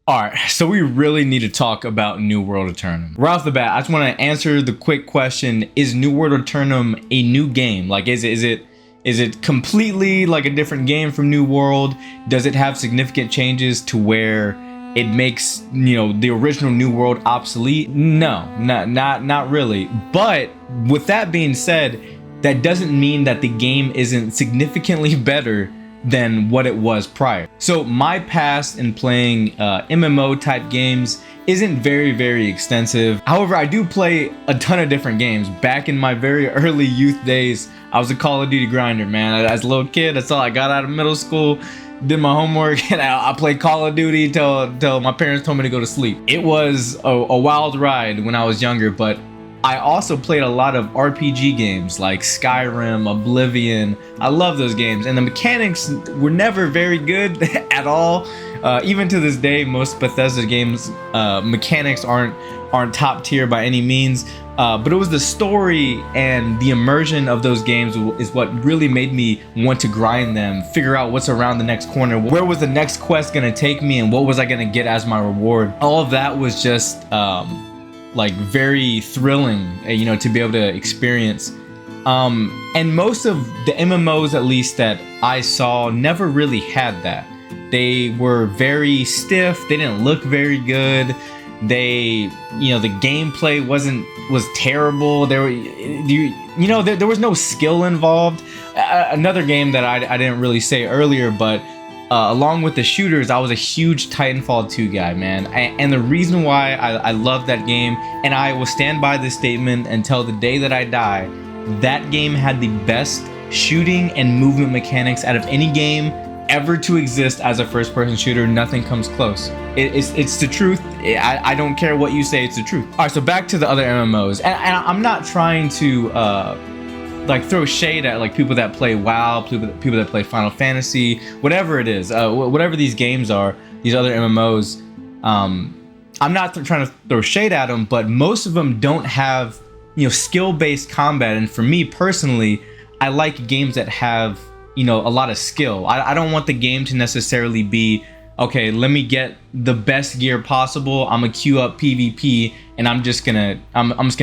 All right, so we really need to talk about New World Aeternum. Right off the bat, I just want to answer the quick question: is New World Aeternum a new game? Like, is it completely like a different game from New World? Does it have significant changes to where it makes, you know, the original New World obsolete? No, not really. But with that being said, that doesn't mean that the game isn't significantly better than what it was prior. So my past in playing MMO type games isn't very extensive. However, I do play a ton of different games. Back in my very early youth days, I was a Call of Duty grinder, man. As a little kid, that's all I got out of middle school. Did my homework and I played Call of Duty till my parents told me to go to sleep. It was a wild ride when I was younger, but I also played a lot of RPG games like Skyrim, Oblivion. I love those games, and the mechanics were never very good at all. Even to this day, most Bethesda games mechanics aren't top tier by any means. But it was the story and the immersion of those games is what really made me want to grind them, figure out what's around the next corner, where was the next quest gonna take me, and what was I gonna get as my reward. All of that was just like very thrilling, you know, to be able to experience. And most of the MMOs, at least that I saw, never really had that. They were very stiff. They didn't look very good. They, you know, the gameplay was terrible. There was no skill involved. Another game that I didn't really say earlier, but along with the shooters, I was a huge Titanfall 2 guy, man. And the reason why I love that game, and I will stand by this statement until the day that I die, that game had the best shooting and movement mechanics out of any game ever to exist as a first-person shooter. Nothing comes close. It's the truth. I don't care what you say, it's the truth. All right, so back to the other MMOs. And I'm not trying to like throw shade at like people that play WoW, people that play Final Fantasy, whatever it is, whatever these games are, these other MMOs. I'm not trying to throw shade at them, but most of them don't have, you know, skill-based combat. And for me personally, I like games that have, you know, a lot of skill. I don't want the game to necessarily be, okay, let me get the best gear possible, I'm gonna queue up PvP, and I'm just gonna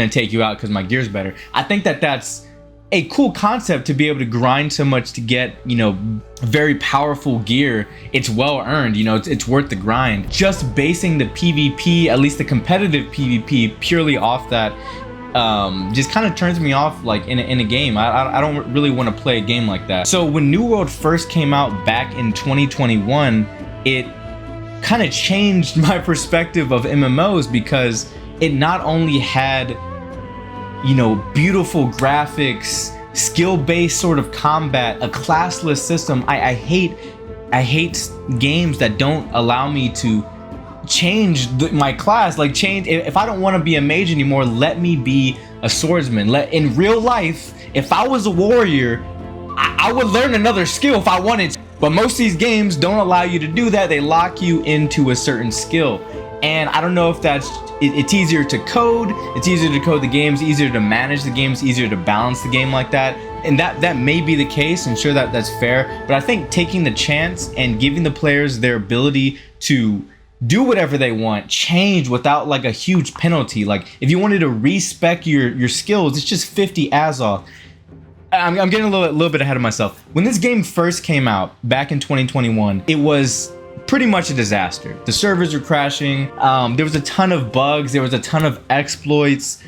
take you out because my gear's better. I think that that's a cool concept, to be able to grind so much to get, you know, very powerful gear. It's well earned, you know, it's worth the grind. Just basing the PvP, at least the competitive PvP, purely off that just kind of turns me off, like in a game. I don't really want to play a game like that. So when New World first came out back in 2021, it kind of changed my perspective of MMOs, because it not only had, you know, beautiful graphics, skill-based sort of combat, a classless system. I hate games that don't allow me to change my class. Like, change, if I don't want to be a mage anymore, let me be a swordsman. In real life, if I was a warrior, I would learn another skill if I wanted to. But most of these games don't allow you to do that. They lock you into a certain skill. And I don't know if it's easier to code, it's easier to code the games, easier to manage the games, easier to balance the game like that. And that may be the case, and sure, that's fair. But I think taking the chance and giving the players their ability to do whatever they want, change without like a huge penalty. Like, if you wanted to respec your skills, it's just 50 Azoth. I'm getting a little bit ahead of myself. When this game first came out back in 2021, it was pretty much a disaster. The servers were crashing. There was a ton of bugs. There was a ton of exploits.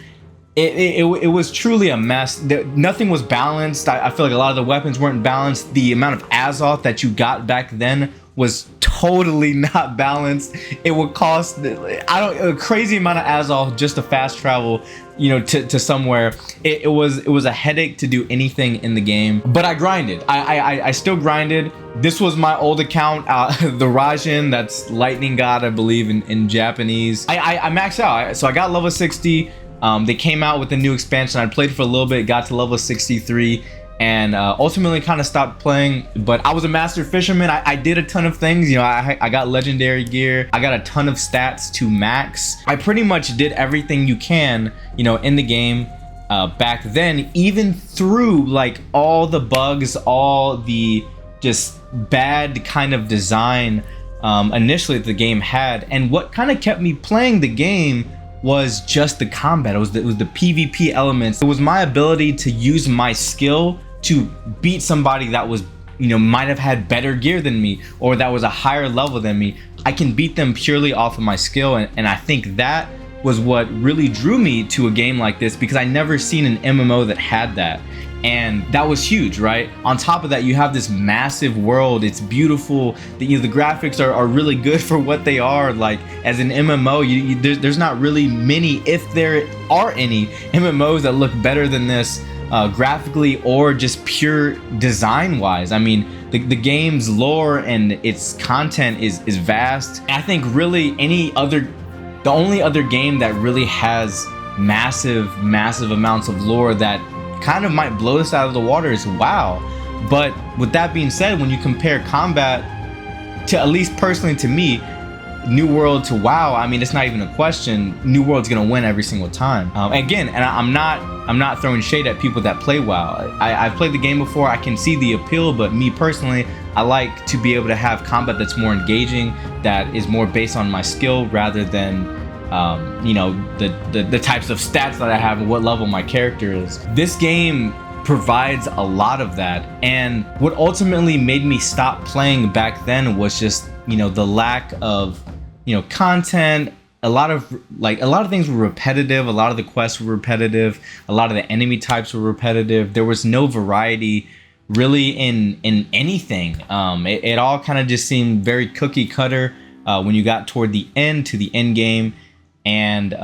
It was truly a mess. Nothing was balanced. I feel like a lot of the weapons weren't balanced. The amount of Azoth that you got back then was totally not balanced. It would cost a crazy amount of Azoth just to fast travel, you know, to somewhere. It was a headache to do anything in the game. But I grinded. I still grinded. This was my old account, the Raijin, that's lightning god, I believe, in Japanese. I maxed out, so I got level 60. They came out with a new expansion. I played for a little bit, got to level 63, and ultimately kind of stopped playing. But I was a master fisherman. I did a ton of things. You know, I got legendary gear. I got a ton of stats to max. I pretty much did everything you can, you know, in the game back then, even through like all the bugs, all the just bad kind of design. initially that the game had. And what kind of kept me playing the game was just the combat. It was the PvP elements. It was my ability to use my skill to beat somebody that was, you know, might have had better gear than me, or that was a higher level than me. I can beat them purely off of my skill, and I think that was what really drew me to a game like this, because I never seen an MMO that had that. And that was huge, right? On top of that, you have this massive world. It's beautiful. The graphics are really good for what they are. Like, as an MMO, there's not really many, if there are any, MMOs that look better than this graphically or just pure design wise. I mean, the game's lore and its content is vast. I think really the only other game that really has massive amounts of lore that kind of might blow this out of the water is WoW. But with that being said, when you compare combat to, at least personally to me, New World to WoW, I mean, it's not even a question. New World's gonna win every single time. Again, and I'm not throwing shade at people that play WoW. I've played the game before. I can see the appeal, but me personally, I like to be able to have combat that's more engaging, that is more based on my skill rather than you know, the types of stats that I have and what level my character is. This game provides a lot of that, and what ultimately made me stop playing back then was just, you know, the lack of, you know, content. A lot of things were repetitive. A lot of the quests were repetitive. A lot of the enemy types were repetitive. There was no variety really in anything. It all kind of just seemed very cookie cutter when you got toward the end, to the end game. And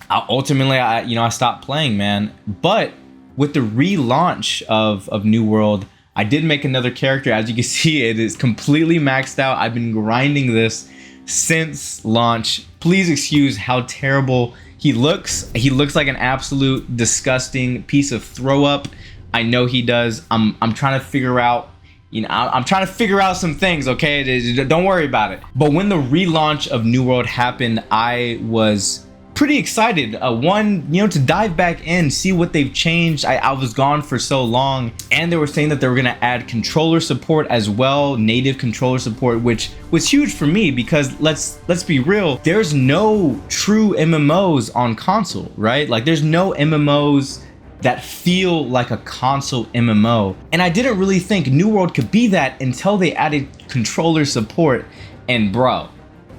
ultimately, I stopped playing, man. But with the relaunch of New World, I did make another character. As you can see, it is completely maxed out. I've been grinding this since launch. Please excuse how terrible he looks. He looks like an absolute disgusting piece of throw up. I know he does. I'm trying to figure out, you know, I'm trying to figure out some things, okay? Don't worry about it. But when the relaunch of New World happened, I was pretty excited. One, you know, to dive back in, see what they've changed. I was gone for so long, and they were saying that they were gonna add controller support as well, native controller support, which was huge for me because let's be real, there's no true MMOs on console, right? Like, there's no MMOs that feel like a console MMO. And I didn't really think New World could be that until they added controller support. And bro,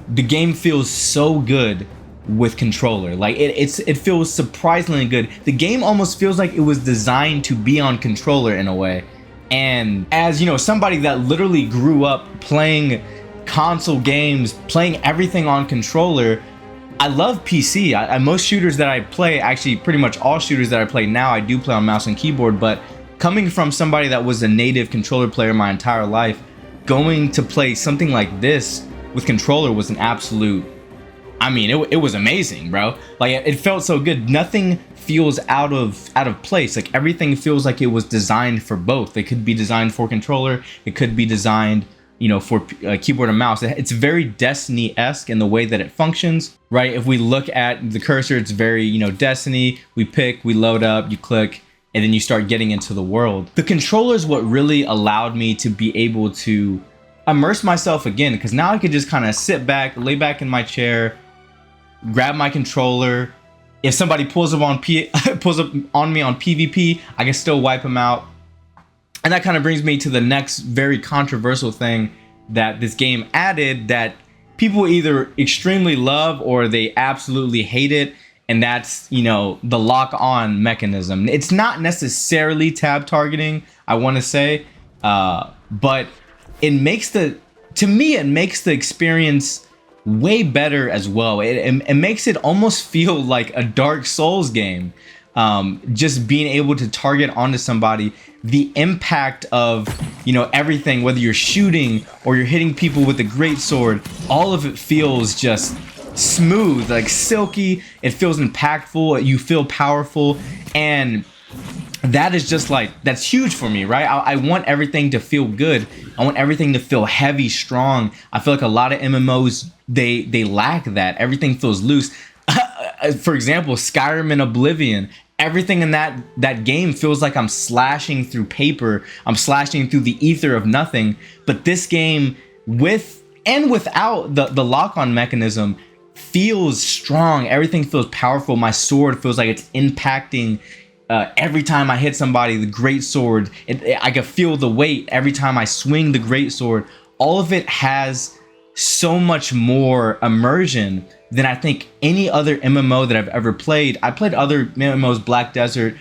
the game feels so good with controller. Like, it feels surprisingly good. The game almost feels like it was designed to be on controller in a way. And as, you know, somebody that literally grew up playing console games, playing everything on controller, I love PC. Most shooters that I play, actually pretty much all shooters that I play now, I do play on mouse and keyboard. But coming from somebody that was a native controller player my entire life, going to play something like this with controller was an absolute, I mean, it was amazing, bro. Like, it felt so good. Nothing feels out of place. Like, everything feels like it was designed for both. It could be designed for controller. It could be designed, you know, for keyboard and mouse. It's very Destiny-esque in the way that it functions, right? If we look at the cursor, it's very, you know, Destiny. We pick, we load up, you click, and then you start getting into the world. The controller is what really allowed me to be able to immerse myself again, because now I could just kind of sit back, lay back in my chair, grab my controller. If somebody pulls up on me on PvP, I can still wipe them out. And that kind of brings me to the next very controversial thing that this game added that people either extremely love or they absolutely hate it. And that's, you know, the lock-on mechanism. It's not necessarily tab targeting, I want to say, but it makes to me, it makes the experience way better as well. It makes it almost feel like a Dark Souls game. Just being able to target onto somebody, the impact of, you know, everything, whether you're shooting or you're hitting people with a great sword, all of it feels just smooth, like silky. It feels impactful. You feel powerful, and that is just like, that's huge for me, right? I want everything to feel good. I want everything to feel heavy, strong. I feel like a lot of MMOs, they lack that. Everything feels loose. For example, Skyrim and Oblivion, everything in that game feels like I'm slashing through paper. I'm slashing through the ether of nothing. But this game with and without the lock-on mechanism, feels strong. Everything feels powerful. My sword feels like it's impacting every time I hit somebody. The great sword, I can feel the weight every time I swing the great sword. All of it has so much more immersion than I think any other MMO that I've ever played. I played other MMOs, Black Desert.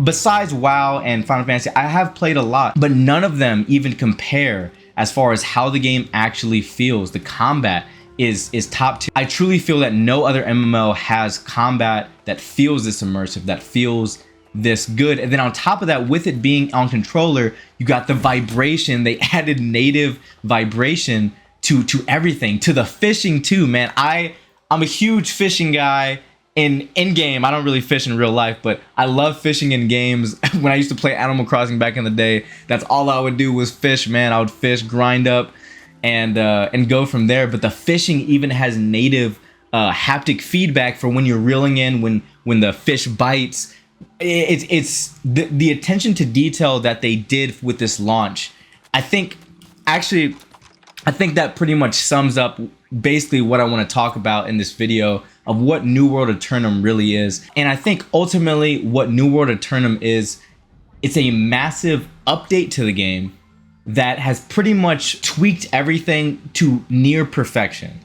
Besides WoW and Final Fantasy, I have played a lot, but none of them even compare as far as how the game actually feels. The combat is top tier. I truly feel that no other MMO has combat that feels this immersive, that feels this good. And then on top of that, with it being on controller, you got the vibration. They added native vibration to everything, to the fishing too, man. I'm a huge fishing guy in game. I don't really fish in real life, but I love fishing in games. When I used to play Animal Crossing back in the day, that's all I would do was fish, man. I would fish, grind up, and go from there. But the fishing even has native haptic feedback for when you're reeling in, when the fish bites. It's the attention to detail that they did with this launch. I think that pretty much sums up basically what I want to talk about in this video of what New World Aeternum really is. And I think ultimately what New World Aeternum is, it's a massive update to the game that has pretty much tweaked everything to near perfection.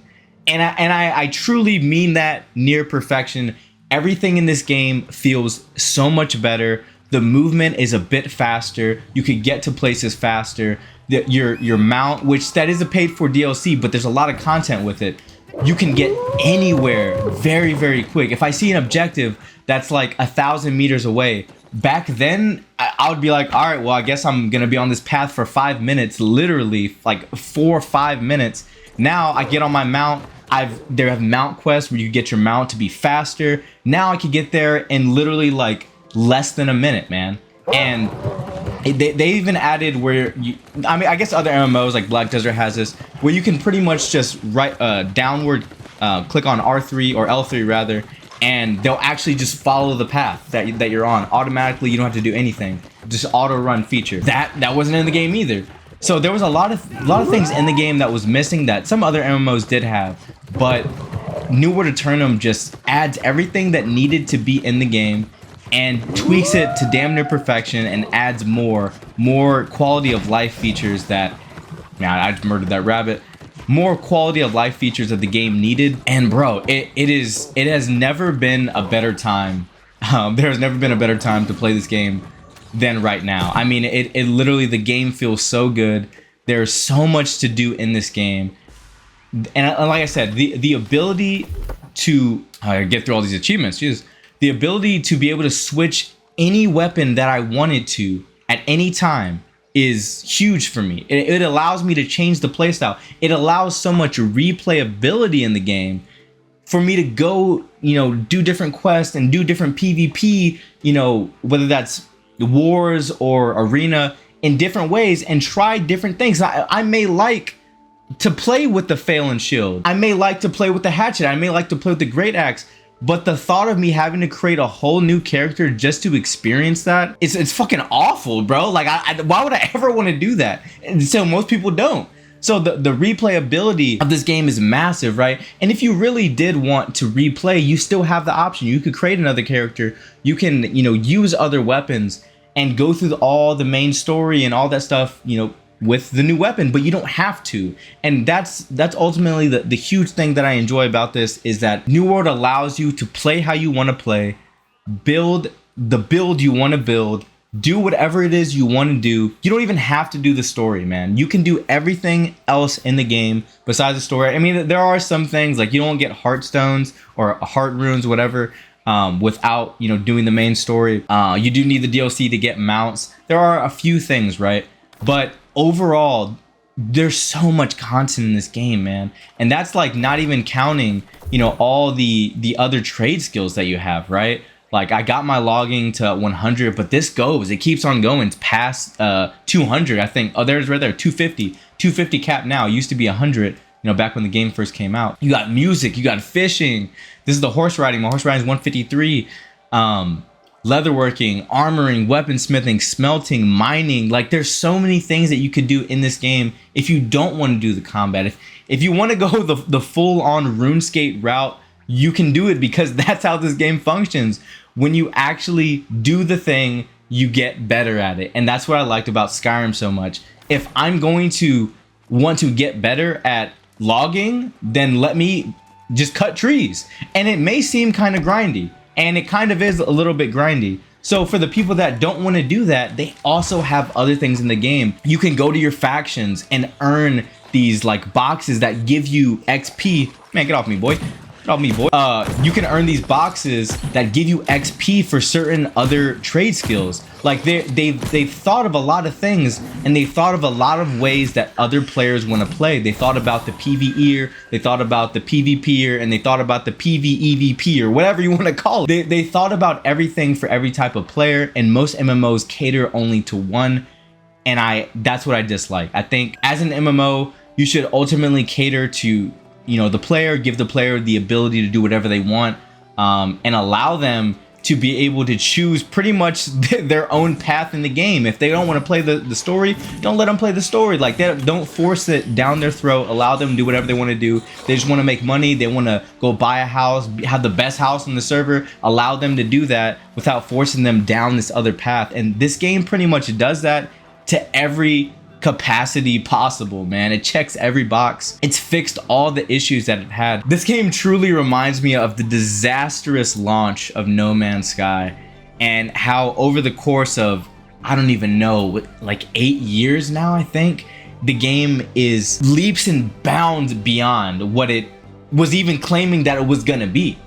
And I truly mean that, near perfection. Everything in this game feels so much better. The movement is a bit faster. You could get to places faster. Your mount, which that is a paid for DLC, but there's a lot of content with it. You can get anywhere very, very quick. If I see an objective that's like 1,000 meters away, back then I would be like, all right, well, I guess I'm gonna be on this path for 5 minutes, literally like 4 or 5 minutes. Now I get on my mount. There have mount quests where you get your mount to be faster. Now I could get there in literally like less than a minute, man. And they even added where I guess other MMOs like Black Desert has this, where you can pretty much just downward click on R3 or L3 rather, and they'll actually just follow the path that you're on automatically. You don't have to do anything. Just auto run feature. That wasn't in the game either. So there was a lot of things in the game that was missing that some other MMOs did have, but New World Aeternum just adds everything that needed to be in the game and tweaks it to damn near perfection and adds more quality of life features that, man, I just murdered that rabbit. More quality of life features that the game needed. And bro, it has never been a better time. There has never been a better time to play this game than right now. I mean, it literally, the game feels so good. There's so much to do in this game. And like I said, the ability to get through all these achievements, Jesus, the ability to be able to switch any weapon that I wanted to at any time is huge for me. It allows me to change the playstyle. It allows so much replayability in the game for me to go, do different quests and do different PvP, whether that's wars or arena, in different ways, and try different things. I may like to play with the Phalan shield. I may like to play with the hatchet. I may like to play with the great axe. But the thought of me having to create a whole new character just to experience that, it's fucking awful, bro. Like, why would I ever want to do that? And so most people don't. So the replayability of this game is massive, right? And if you really did want to replay, you still have the option. You could create another character. You can, use other weapons and go through all the main story and all that stuff, with the new weapon, but you don't have to. And that's ultimately the huge thing that I enjoy about this, is that New World allows you to play how you want to play, build the build you want to build, do whatever it is you want to do. You don't even have to do the story, man. You can do everything else in the game besides the story. I mean, there are some things like you don't get heart stones or heart runes, whatever, without, doing the main story. You do need the DLC to get mounts. There are a few things, right? But overall, there's so much content in this game, man. And that's like not even counting, all the other trade skills that you have, right? Like, I got my logging to 100, but this goes. It keeps on going. It's past 200, I think. Oh, there's right there, 250. 250 cap now. It used to be 100, back when the game first came out. You got music. You got fishing. This is the horse riding. My horse riding is 153. leatherworking, armoring, weaponsmithing, smelting, mining. Like there's so many things that you could do in this game if you don't want to do the combat. If you want to go the full on RuneScape route, you can do it because that's how this game functions. When you actually do the thing, you get better at it. And that's what I liked about Skyrim so much. If I'm going to want to get better at logging, then let me just cut trees. And it may seem kind of grindy, and it kind of is a little bit grindy. So for the people that don't want to do that, they also have other things in the game. You can go to your factions and earn these like boxes that give you XP. Man, get off me, boy. Get off me, boy. You can earn these boxes that give you XP for certain other trade skills. Like they've thought of a lot of things, and they thought of a lot of ways that other players want to play. They thought about the PvEer, they thought about the PvPer, and they thought about the PvEVP, or whatever you want to call it. They thought about everything for every type of player, and most MMOs cater only to one. And that's what I dislike. I think as an MMO, you should ultimately cater to, you know, the player, give the player the ability to do whatever they want, and allow them to be able to choose pretty much their own path in the game. If they don't want to play the story, don't let them play the story. Like, don't force it down their throat. Allow them to do whatever they want to do. They just want to make money. They want to go buy a house, have the best house on the server. Allow them to do that without forcing them down this other path. And this game pretty much does that to every capacity possible, man. It checks every box. It's fixed all the issues that it had. This game truly reminds me of the disastrous launch of No Man's Sky, and how over the course of, I don't even know, like 8 years now, I think, the game is leaps and bounds beyond what it was even claiming that it was gonna be.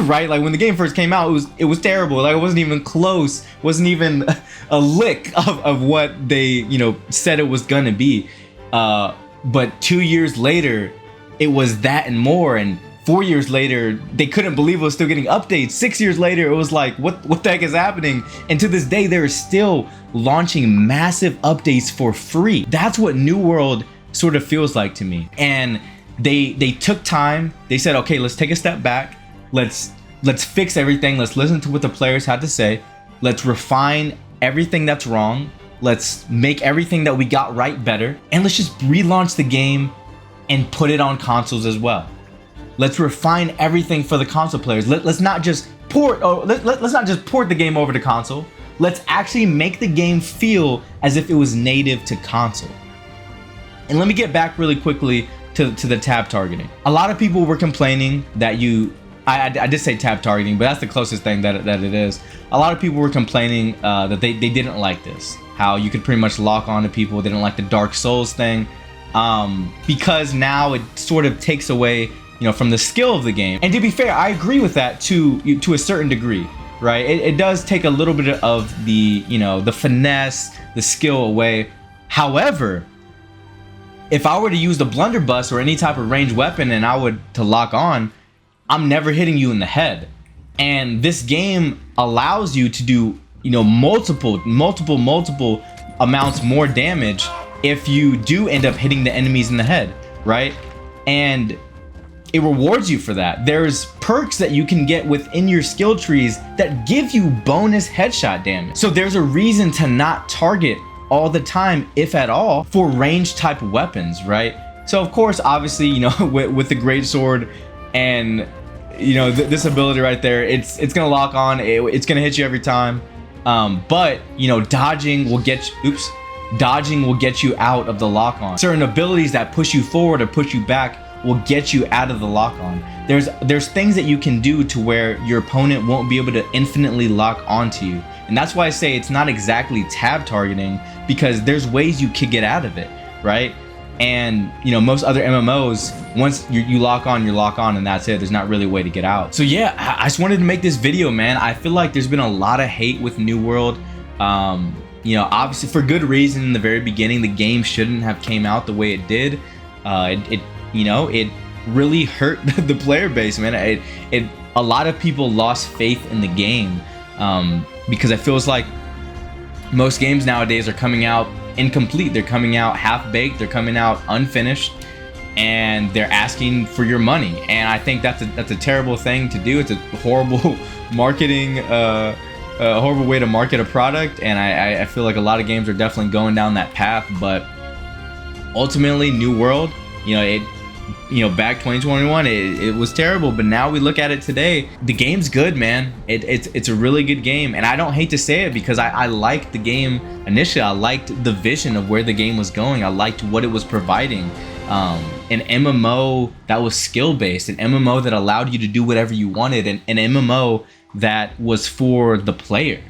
Right? Like when the game first came out, it was terrible. Like it wasn't even close, wasn't even a lick of what they, you know, said it was gonna be. But 2 years later, it was that and more. And 4 years later, they couldn't believe it was still getting updates. 6 years later, it was like, what the heck is happening? And to this day, they're still launching massive updates for free. That's what New World sort of feels like to me. And they took time. They said, okay, let's take a step back. Let's fix everything. Let's listen to what the players had to say. Let's refine everything that's wrong. Let's make everything that we got right better. And let's just relaunch the game and put it on consoles as well. Let's refine everything for the console players. Let's not just port the game over to console. Let's actually make the game feel as if it was native to console. And let me get back really quickly to the tab targeting. A lot of people were complaining that I did say tab targeting, but that's the closest thing that it is. A lot of people were complaining that they didn't like this. How you could pretty much lock on to people. They didn't like the Dark Souls thing, because now it sort of takes away, you know, from the skill of the game. And to be fair, I agree with that to a certain degree, right? It does take a little bit of the, you know, the finesse, the skill away. However, if I were to use the blunderbuss or any type of ranged weapon and I would to lock on, I'm never hitting you in the head. And this game allows you to do, you know, multiple amounts more damage if you do end up hitting the enemies in the head, right? And it rewards you for that. There's perks that you can get within your skill trees that give you bonus headshot damage. So there's a reason to not target all the time, if at all, for ranged type weapons, right? So of course, obviously, you know, with the greatsword and, you know, this ability right there, it's gonna lock on. It's gonna hit you every time. But you know, dodging will get you out of the lock on. Certain abilities that push you forward or push you back will get you out of the lock on. There's things that you can do to where your opponent won't be able to infinitely lock onto you. And that's why I say it's not exactly tab targeting, because there's ways you could get out of it, right? And you know, most other MMOs, once you lock on, and that's it. There's not really a way to get out. So yeah, I just wanted to make this video, man. I feel like there's been a lot of hate with New World. You know, obviously for good reason. In the very beginning, the game shouldn't have came out the way it did. You know, it really hurt the player base, man. A lot of people lost faith in the game, because it feels like most games nowadays are coming out incomplete. They're coming out half-baked, they're coming out unfinished, and they're asking for your money. And I think that's a terrible thing to do. It's a horrible marketing horrible way to market a product, and I feel like a lot of games are definitely going down that path. But ultimately, New World, back 2021, it was terrible. But now we look at it today, the game's good, man. It's a really good game, and I don't hate to say it because I liked the game initially. I liked the vision of where the game was going. I liked what it was providing. An MMO that was skill based, an MMO that allowed you to do whatever you wanted, and an MMO that was for the player.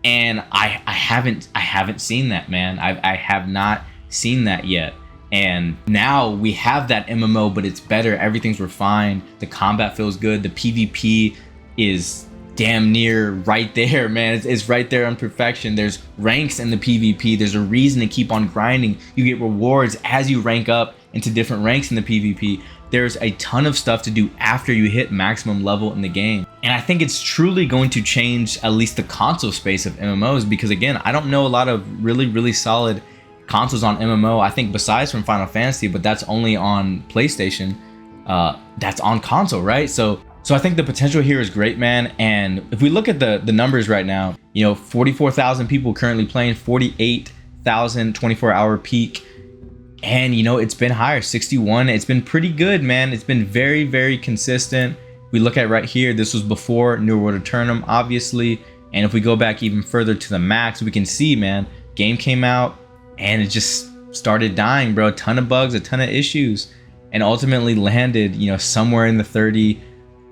And I haven't seen that, man. I have not seen that yet. And now we have that MMO, but it's better. Everything's refined. The combat feels good. The PvP is damn near right there, man. It's right there on perfection. There's ranks in the PvP. There's a reason to keep on grinding. You get rewards as you rank up into different ranks in the PvP. There's a ton of stuff to do after you hit maximum level in the game. And I think it's truly going to change at least the console space of MMOs, because again, I don't know a lot of really solid consoles on MMO. I think besides from Final Fantasy, but that's only on PlayStation. That's on console, right? So I think the potential here is great, man. And if we look at the numbers right now, 44,000 people currently playing, 48,000 24-hour peak. And it's been higher, 61. It's been pretty good, man. It's been very consistent. We look at right here, this was before New World Aeternum, obviously. And if we go back even further to the max, we can see, man, game came out and it just started dying, bro. A ton of bugs, a ton of issues, and ultimately landed, somewhere in the 30,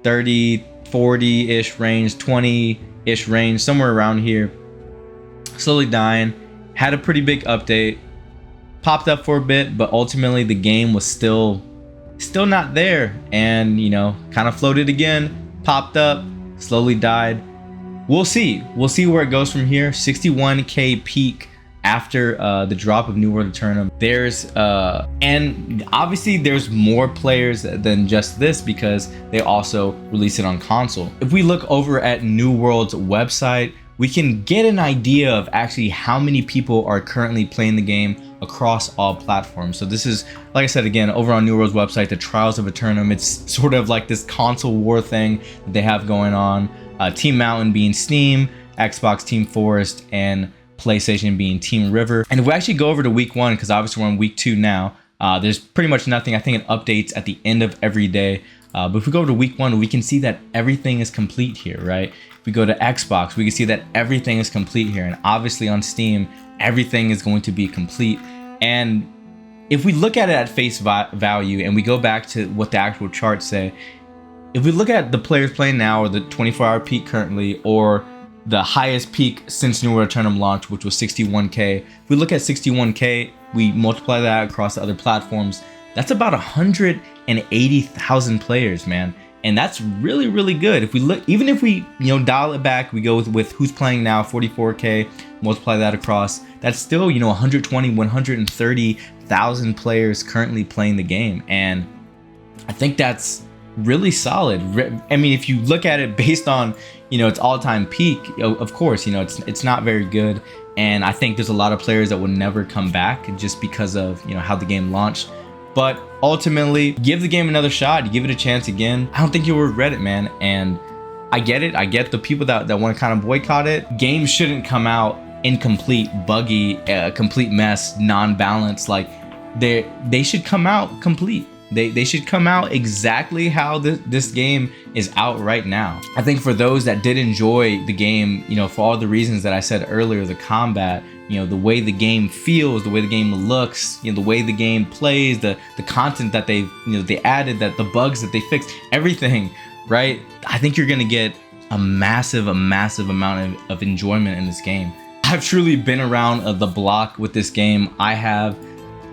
40-ish range, 20-ish range, somewhere around here. Slowly dying. Had a pretty big update. Popped up for a bit, but ultimately the game was still not there, and kind of floated again, popped up, slowly died. We'll see where it goes from here. 61k peak after the drop of New World Aeternum. There's and obviously there's more players than just this because they also release it on console. If we look over at New World's website, we can get an idea of actually how many people are currently playing the game across all platforms. So this is, like I said, again, over on New World's website, the Trials of Aeternum. It's sort of like this console war thing that they have going on. Team Mountain being Steam, Xbox Team Forest, and PlayStation being Team River. And if we actually go over to week 1, because obviously we're on week 2 now, there's pretty much nothing. I think it updates at the end of every day. But if we go over to week 1, we can see that everything is complete here, right? If we go to Xbox, we can see that everything is complete here. And obviously on Steam, everything is going to be complete. And if we look at it at face value and we go back to what the actual charts say, if we look at the players playing now, or the 24-hour peak currently, or the highest peak since New World Aeternum launch, which was 61k. If we look at 61k, we multiply that across the other platforms, that's about 180,000 players, man. And that's really good. If we look, even if we dial it back, we go with who's playing now, 44k, multiply that across, that's still 130,000 players currently playing the game. And I think that's really solid. I mean, if you look at it based on its all-time peak, of course it's not very good, and I think there's a lot of players that will never come back just because of how the game launched. But ultimately, give the game another shot, give it a chance again. I don't think you'll regret it, man. And I get it. I get the people that want to kind of boycott it. Games shouldn't come out incomplete, buggy, complete mess, non-balanced. Like they should come out complete. They should come out exactly how this game is out right now. I think for those that did enjoy the game, for all the reasons that I said earlier, the combat, the way the game feels, the way the game looks, the way the game plays, the content that they added, that the bugs that they fixed, everything, right? I think you're gonna get a massive amount of enjoyment in this game. I've truly been around the block with this game. I have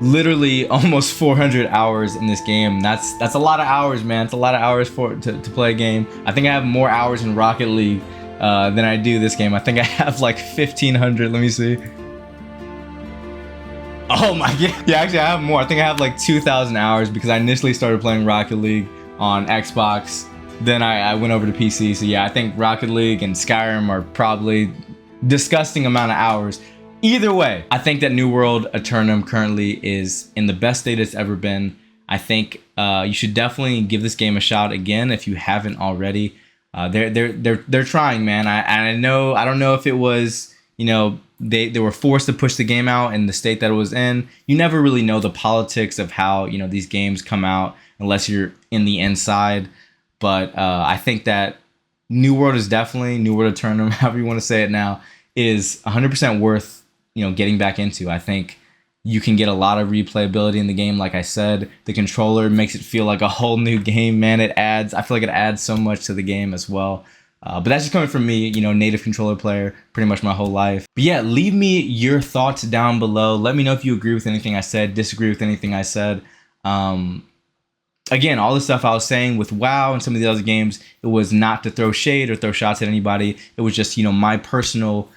literally almost 400 hours in this game. That's a lot of hours, man. It's a lot of hours to play a game. I think I have more hours in Rocket League than I do this game. I think I have like 1,500. Let me see. Oh my god. Yeah, actually I have more. I think I have like 2,000 hours because I initially started playing Rocket League on Xbox. Then I went over to PC. So yeah, I think Rocket League and Skyrim are probably disgusting amount of hours. Either way, I think that New World Aeternum currently is in the best state it's ever been. I think you should definitely give this game a shot again if you haven't already. they're trying, man. I know, I don't know if it was, you know, they were forced to push the game out in the state that it was in. You never really know the politics of how, you know, these games come out unless you're in the inside. But I think that New World is definitely, New World Aeternum, however you want to say it now, is 100% worth, you know, getting back into. I think you can get a lot of replayability in the game. Like I said, the controller makes it feel like a whole new game, man. I feel like it adds so much to the game as well. But that's just coming from me, you know, native controller player pretty much my whole life. But yeah, leave me your thoughts down below. Let me know if you agree with anything I said, disagree with anything I said. Again, all the stuff I was saying with WoW and some of the other games, it was not to throw shade or throw shots at anybody. It was just, you know, my personal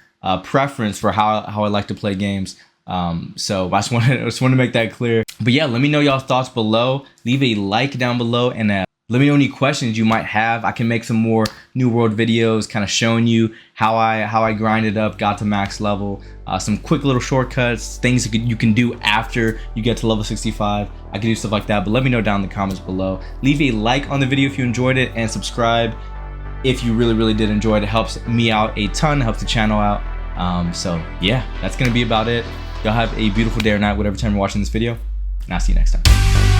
preference for how I like to play games. So I just wanted to make that clear. But yeah, let me know y'all thoughts below. Leave a like down below, and let me know any questions you might have. I can make some more New World videos kind of showing you how I grinded up, got to max level, some quick little shortcuts, things you can do after you get to level 65. I can do stuff like that, but let me know down in the comments below. Leave a like on the video if you enjoyed it, and subscribe if you really did enjoy it. It helps me out a ton, helps the channel out. So yeah, that's gonna be about it. Y'all have a beautiful day or night, whatever time you're watching this video, and I'll see you next time.